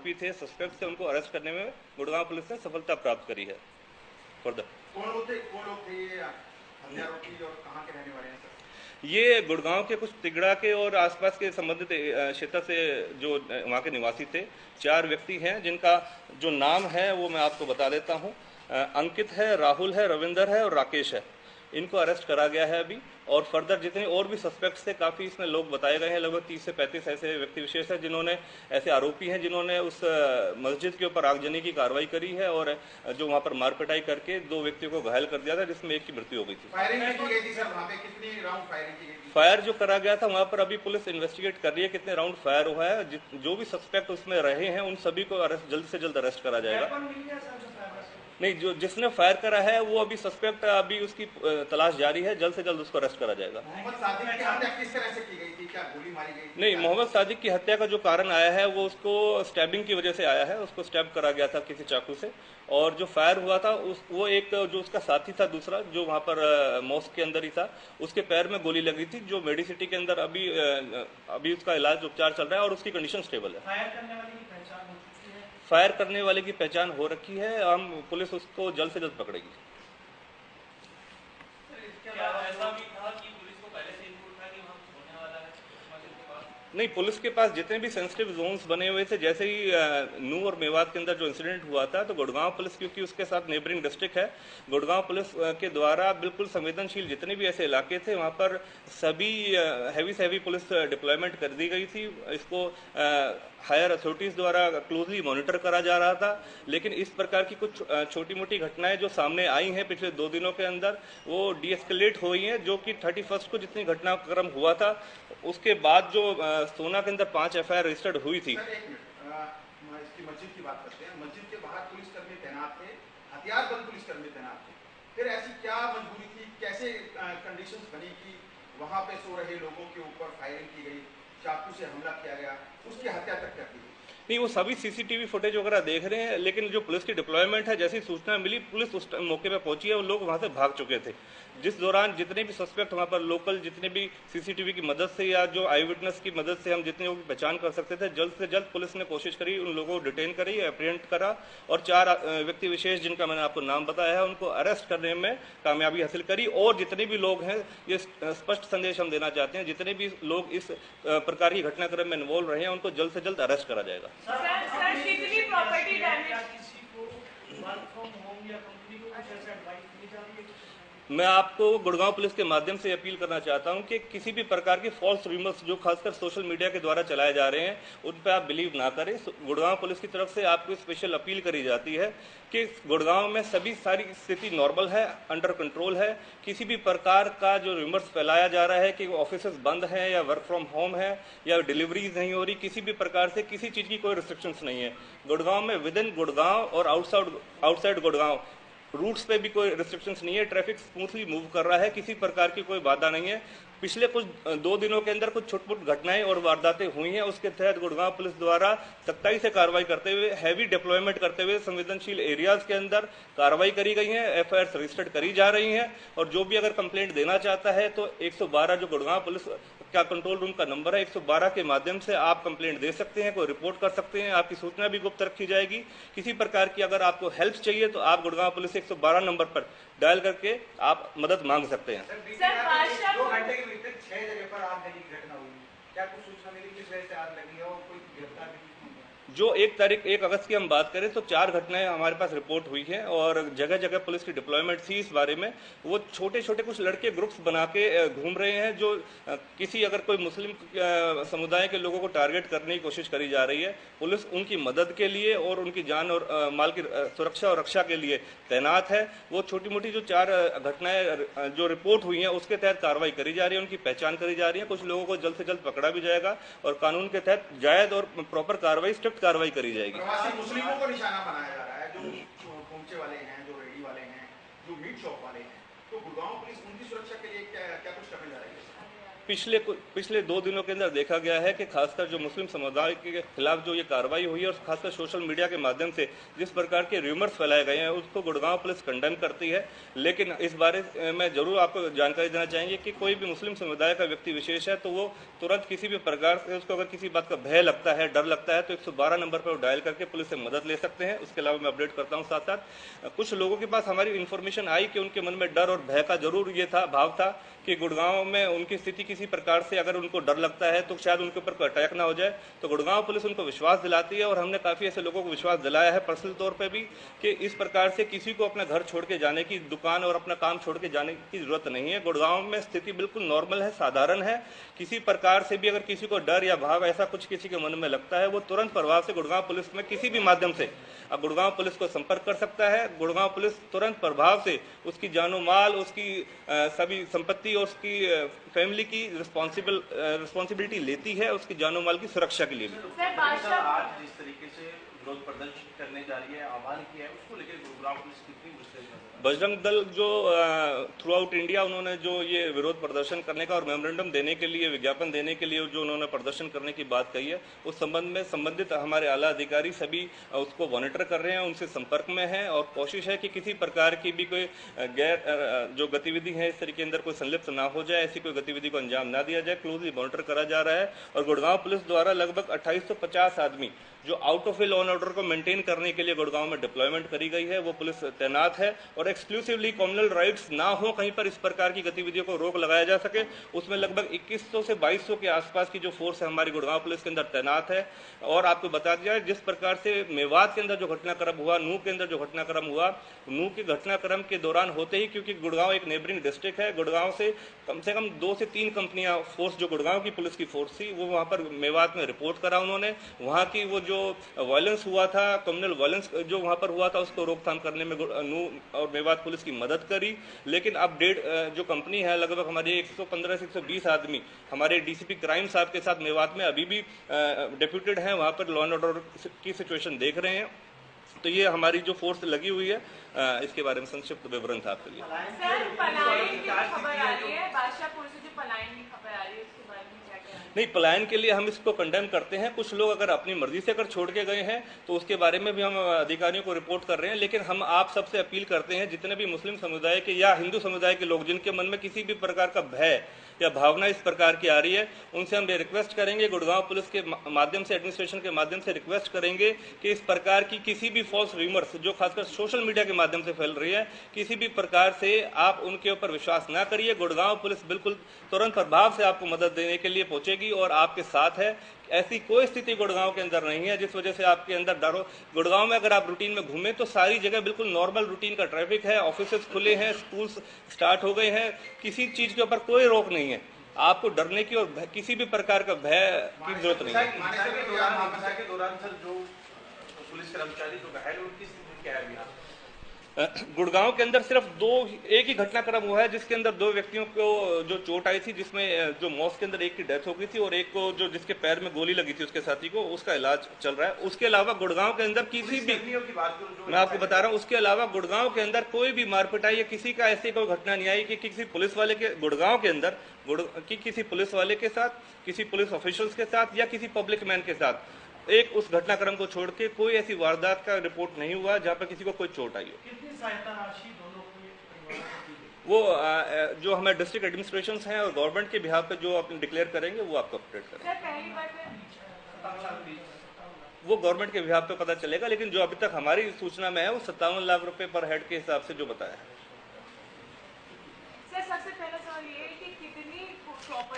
आरोपी थे, सस्पेक्ट थे, उनको अरेस्ट करने में गुड़गांव पुलिस ने सफलता प्राप्त करी है। कौन लोग थे ये हत्यारोपी और कहाँ के रहने वाले हैं सर? ये गुड़गांव के कुछ तिगड़ा के और आसपास के संबंधित क्षेत्र से जो वहाँ के निवासी थे। 4 व्यक्ति हैं जिनका जो नाम है वो मैं आपको बता देता हूँ। अंकित है, राहुल है, रविंदर है और राकेश है। इनको अरेस्ट करा गया है अभी। और फर्दर जितने और भी सस्पेक्ट्स थे, काफ़ी इसमें लोग बताए गए हैं, लगभग 30 से 35 ऐसे व्यक्ति विशेष हैं जिन्होंने, ऐसे आरोपी हैं जिन्होंने उस मस्जिद के ऊपर आगजनी की कार्रवाई करी है और जो वहाँ पर मारपिटाई करके 2 व्यक्तियों को घायल कर दिया था, जिसमें एक की मृत्यु हो गई थी। फायरिंग की गई थी सर, वहाँ पे कितनी राउंड फायरिंग की गई थी? फायर जो करा गया था वहाँ पर अभी पुलिस इन्वेस्टिगेट कर रही है कितने राउंड फायर हुआ है। जो भी सस्पेक्ट उसमें रहे हैं उन सभी को जल्द से जल्द अरेस्ट करा जाएगा। नहीं, जो जिसने फायर करा है वो अभी सस्पेक्ट, अभी उसकी तलाश जारी है, जल्द से जल्द उसको अरेस्ट करा जाएगा। मोहम्मद सादिक की हत्या किस तरह से की गई थी? क्या गोली मारी गई थी? नहीं, मोहम्मद सादिक की हत्या का जो कारण आया है वो उसको स्टैबिंग की वजह से आया है। उसको स्टैब करा गया था किसी चाकू से। और जो फायर हुआ था वो एक जो उसका साथी था दूसरा, जो वहाँ पर मॉस्क के अंदर ही था, उसके पैर में गोली लगी थी, जो मेडिसिटी के अंदर अभी उसका इलाज उपचार चल रहा है और उसकी कंडीशन स्टेबल है। फायर करने वाले की पहचान हो रखी है। हम पुलिस उसको जल्द से जल्द पकड़ेगी। नहीं, पुलिस के पास जितने भी सेंसिटिव जोन्स बने हुए थे, जैसे ही नूह और मेवात के अंदर जो इंसिडेंट हुआ था, तो गुड़गांव पुलिस, क्योंकि उसके साथ नेबरिंग डिस्ट्रिक्ट है, गुड़गांव पुलिस के द्वारा बिल्कुल संवेदनशील जितने भी ऐसे इलाके थे वहाँ पर सभी हैवी से हैवी पुलिस डिप्लॉयमेंट कर दी गई थी। इसको हायर अथॉरिटीज़ द्वारा क्लोजली मॉनिटर करा जा रहा था। लेकिन इस प्रकार की कुछ छोटी मोटी घटनाएं जो सामने आई हैं पिछले 2 दिनों के अंदर, वो डीएस्केलेट हुई हैं। जो कि 31 को जितनी घटनाक्रम हुआ था, उसके बाद जो सोना के अंदर 5 एफआईआर रजिस्टर्ड हुई थी। इसकी मस्जिद की बात करते हैं। मस्जिद के बाहर पुलिसकर्मी तैनात थे, हथियारबंद पुलिसकर्मी तैनात थे। फिर ऐसी क्या मजबूरी थी, कैसे कंडीशंस बनी कि वहां पे सो रहे लोगों के ऊपर फायरिंग की गई, चाकू से हमला किया गया, उसकी हत्या तक कर दी गई? नहीं, वो सभी सीसीटीवी फुटेज वगैरह देख रहे हैं। लेकिन जो पुलिस की डिप्लॉयमेंट है, जैसी सूचना मिली पुलिस उस मौके पे पहुंची है, वो लोग वहां से भाग चुके थे। जिस दौरान जितने भी सस्पेक्ट वहां पर लोकल, जितने भी सीसीटीवी की मदद से या जो आई विटनेस की मदद से हम जितने लोगों की पहचान कर सकते थे, जल्द से जल्द पुलिस ने कोशिश करी, उन लोगों को डिटेन करी, अप्रिहेंड करा और 4 व्यक्ति विशेष जिनका मैंने आपको नाम बताया है उनको अरेस्ट करने में कामयाबी हासिल करी। और जितने भी लोग हैं, ये स्पष्ट संदेश हम देना चाहते हैं, जितने भी लोग इस प्रकार की घटनाक्रम में इन्वॉल्व रहे हैं उनको जल्द से जल्द अरेस्ट करा जाएगा। कितनी प्रॉपर्टी डैमेज? किसी को वर्क फ्रॉम होम या कंपनी को कुछ ऐसा एडवाइस दी जा रही है? मैं आपको गुड़गांव पुलिस के माध्यम से अपील करना चाहता हूं कि किसी भी प्रकार की फॉल्स रूमर्स जो खासकर सोशल मीडिया के द्वारा चलाए जा रहे हैं उन पर आप बिलीव ना करें। गुड़गांव पुलिस की तरफ से आपको स्पेशल अपील करी जाती है कि गुड़गांव में सारी स्थिति नॉर्मल है, अंडर कंट्रोल है। किसी भी प्रकार का जो रूमर्स फैलाया जा रहा है कि ऑफिसेस बंद हैं या वर्क फ्रॉम होम है या डिलीवरीज नहीं हो रही, किसी भी प्रकार से किसी चीज़ की कोई रिस्ट्रिक्शंस नहीं है। गुड़गांव में विद इन गुड़गांव और आउटसाइड गुड़गांव रूट्स पे भी कोई रिस्ट्रिक्शंस नहीं है। ट्रैफिक स्मूथली मूव कर रहा है, किसी प्रकार की कोई बाधा नहीं है। पिछले कुछ 2 दिनों के अंदर कुछ छोटी-मोटी घटनाएं और वारदातें हुई हैं, उसके तहत गुड़गांव पुलिस द्वारा सख्ताई से कार्रवाई करते हुए, हैवी डिप्लॉयमेंट करते हुए संवेदनशील एरियाज के अंदर कार्रवाई करी गई है, एफआईआर रजिस्टर्ड करी जा रही हैं। और जो भी अगर कंप्लेंट देना चाहता है तो 112 जो गुड़गांव पुलिस का कंट्रोल रूम का नंबर है, 112 के माध्यम से आप कंप्लेंट दे सकते हैं, कोई रिपोर्ट कर सकते हैं, आपकी सूचना भी गुप्त रखी जाएगी। किसी प्रकार की अगर आपको हेल्प चाहिए तो आप गुड़गांव पुलिस 112 नंबर पर डायल करके आप मदद मांग सकते हैं। सर, 2 घंटे के भीतर 6 जगह पर आग लगी की घटना हुई, क्या कुछ सूचना मिली किस वजह से आग लगी है और कोई गिरफ्तार भी? जो 1 अगस्त की हम बात करें तो 4 घटनाएं हमारे पास रिपोर्ट हुई हैं और जगह जगह पुलिस की डिप्लॉयमेंट थी इस बारे में। वो छोटे छोटे कुछ लड़के ग्रुप्स बना के घूम रहे हैं, जो किसी अगर कोई मुस्लिम समुदाय के लोगों को टारगेट करने की कोशिश करी जा रही है। पुलिस उनकी मदद के लिए और उनकी जान और माल की सुरक्षा और रक्षा के लिए तैनात है। वो छोटी मोटी जो 4 घटनाएं जो रिपोर्ट हुई हैं उसके तहत कार्रवाई करी जा रही है, उनकी पहचान करी जा रही है। कुछ लोगों को जल्द से जल्द पकड़ा भी जाएगा और कानून के तहत जायज और प्रॉपर कार्रवाई, स्ट्रिक्ट कार्रवाई करी जाएगी। प्रवासी मुस्लिमों को निशाना बनाया जा रहा है, जो पहुंचे वाले हैं, जो रेडी वाले हैं, जो मीट शॉप वाले हैं, तो गुड़गांव पुलिस उनकी सुरक्षा के लिए क्या कुछ करने जा रही है? पिछले 2 दिनों के अंदर देखा गया है कि खासकर जो मुस्लिम समुदाय के खिलाफ जो ये कार्रवाई हुई है और खासकर सोशल मीडिया के माध्यम से जिस प्रकार के र्यूमर्स फैलाए गए हैं उसको गुड़गांव पुलिस कंडेम करती है। लेकिन इस बारे में जरूर आपको जानकारी देना चाहेंगे कि कोई भी मुस्लिम समुदाय का व्यक्ति विशेष है तो वो तुरंत किसी भी प्रकार से उसको अगर किसी बात का भय लगता है, डर लगता है तो 112 नंबर पर डायल करके पुलिस से मदद ले सकते हैं। उसके अलावा मैं अपडेट करता हूँ साथ साथ कुछ लोगों के पास हमारी इन्फॉर्मेशन आई कि उनके मन में डर और भय का जरूर ये था, भाव था कि गुड़गांव में उनकी स्थिति किसी प्रकार से अगर उनको डर लगता है तो शायद उनके ऊपर कोई अटैक ना हो जाए। तो गुड़गांव पुलिस उनको विश्वास दिलाती है और हमने काफ़ी ऐसे लोगों को विश्वास दिलाया है पर्सनल तौर पे भी कि इस प्रकार से किसी को अपना घर छोड़ के जाने की, दुकान और अपना काम छोड़ के जाने की जरूरत नहीं है। गुड़गांव में स्थिति बिल्कुल नॉर्मल है, साधारण है। किसी प्रकार से भी अगर किसी को डर या भाव ऐसा कुछ किसी के मन में लगता है वो तुरंत प्रभाव से गुड़गांव पुलिस में किसी भी माध्यम से अब गुड़गांव पुलिस को संपर्क कर सकता है। गुड़गांव पुलिस तुरंत प्रभाव से उसकी जानो माल, उसकी सभी संपत्ति और उसकी फैमिली की रिस्पॉन्सिबिलिटी लेती है, उसकी जानो माल की सुरक्षा के लिए भी। आज जिस तरीके से विरोध प्रदर्शन करने जा रही है, आह्वान किया है, उसको लेकर गुड़गांव पुलिस कितनी मुस्तैद है? बजरंग दल जो थ्रू आउट इंडिया उन्होंने जो ये विरोध प्रदर्शन करने का और मेमोरेंडम देने के लिए, विज्ञापन देने के लिए जो उन्होंने प्रदर्शन करने की बात कही है, उस संबंध में संबंधित हमारे आला अधिकारी सभी उसको मॉनिटर कर रहे हैं, उनसे संपर्क में हैं और कोशिश है कि किसी प्रकार की भी कोई गैर जो गतिविधि है इस तरीके के अंदर कोई संलिप्त ना हो जाए, ऐसी कोई गतिविधि को अंजाम ना दिया जाए। क्लोजली मॉनिटर करा जा रहा है और गुड़गांव पुलिस द्वारा लगभग 2850 आदमी जो out of law and order को मेंटेन करने के लिए गुड़गांव में डिप्लॉयमेंट करी गई है, वो पुलिस तैनात है और एक्सक्लूसिवली कम्युनल राइट्स ना हो, कहीं पर इस प्रकार की गतिविधियों को रोक लगाया जा सके, उसमें लगभग 2100 से 2200 के आसपास की जो फोर्स है हमारी गुड़गांव पुलिस के अंदर तैनात है। और आपको बता दिया जिस प्रकार से मेवात के अंदर जो घटनाक्रम हुआ, नूह के अंदर जो घटनाक्रम हुआ, नूह के घटनाक्रम के दौरान होते ही, क्योंकि गुड़गांव एक नेबरिंग डिस्ट्रिक्ट है, गुड़गांव से कम 2 से 3 कंपनियां फोर्स जो गुड़गांव की पुलिस की फोर्स थी वो वहां पर मेवात में रिपोर्ट करा उन्होंने। वहां की वो जो वायलेंस हुआ था, कम्युनल वायलेंस जो वहां पर हुआ था, उसको रोकथाम करने में नूह और मेवात पुलिस की मदद करी। लेकिन अब जो कंपनी है लगभग हमारे 115 से 120 आदमी हमारे डीसीपी क्राइम साहब के साथ मेवात में अभी भी डेप्यूटेड हैं, वहां पर लॉ एंड ऑर्डर की सिचुएशन देख रहे हैं। तो ये हमारी जो फोर्स लगी हुई है, इसके बारे में संक्षिप्त विवरण था आपके लिए। सर, पलायन की खबर आ रही है, बादशाहपुर से जो पलायन की खबर आ रही है उसके बारे में क्या कहना है? नहीं, पलायन के लिए हम इसको कंडेम करते हैं। कुछ लोग अगर अपनी मर्जी से अगर छोड़ के गए हैं तो उसके बारे में भी हम अधिकारियों को रिपोर्ट कर रहे हैं। लेकिन हम आप सबसे अपील करते हैं, जितने भी मुस्लिम समुदाय के या हिंदू समुदाय के लोग जिनके मन में किसी भी प्रकार का भय या भावना इस प्रकार की आ रही है, उनसे हम ये रिक्वेस्ट करेंगे, गुड़गांव पुलिस के माध्यम से, एडमिनिस्ट्रेशन के माध्यम से रिक्वेस्ट करेंगे कि इस प्रकार की किसी भी फॉल्स र्यूमर्स जो खासकर सोशल मीडिया के माध्यम से फैल रही है, किसी भी प्रकार से आप उनके ऊपर विश्वास ना करिए। गुड़गांव पुलिस बिल्कुल तुरंत प्रभाव से आपको मदद देने के लिए पहुंचेगी और आपके साथ है। ऐसी कोई स्थिति गुड़गांव के अंदर नहीं है जिस वजह से आपके अंदर डर हो। गुड़गांव में अगर आप रूटीन में घूमें तो सारी जगह बिल्कुल नॉर्मल रूटीन का ट्रैफिक है, ऑफिसेज खुले हैं, स्कूल्स स्टार्ट हो गए हैं, किसी चीज के ऊपर कोई रोक नहीं है। आपको डरने की और किसी भी प्रकार का भय की जरूरत नहीं है। के दौरान सर जो पुलिस कर्मचारी जो घायल उनकी स्थिति क्या है? गुड़गांव के अंदर सिर्फ एक ही घटनाक्रम हुआ है जिसके अंदर 2 व्यक्तियों को जो चोट आई थी, जिसमें जो मौत के अंदर एक की डेथ हो गई थी और एक को जो जिसके पैर में गोली लगी थी उसके साथी को, उसका इलाज चल रहा है। उसके अलावा गुड़गांव के अंदर किसी भी, मैं आपको बता रहा हूँ, उसके अलावा गुड़गांव के अंदर कोई भी मारपिटाई या किसी का ऐसी कोई घटना नहीं आई कि किसी पुलिस वाले के गुड़गांव के अंदर किसी पुलिस वाले के साथ, किसी पुलिस ऑफिशियल्स के साथ या किसी पब्लिक मैन के साथ एक उस घटनाक्रम को छोड़ के कोई ऐसी वारदात का रिपोर्ट नहीं हुआ जहां पर किसी को कोई चोट आई हो। कितनी सहायता राशि दोनों को वो जो हमारे डिस्ट्रिक्ट एडमिनिस्ट्रेशन हैं और गवर्नमेंट के बिहाफ पे जो अपने डिक्लेयर करेंगे वो आपको अपडेट करेंगे। सर, पहली बात वो गवर्नमेंट के बिहाफ पे पता चलेगा, लेकिन जो अभी तक हमारी सूचना में है वो 57 लाख रुपए पर हेड के हिसाब से जो बताया है। सर, सबसे पहला सवाल ये है कि कितनी प्रॉपर्टी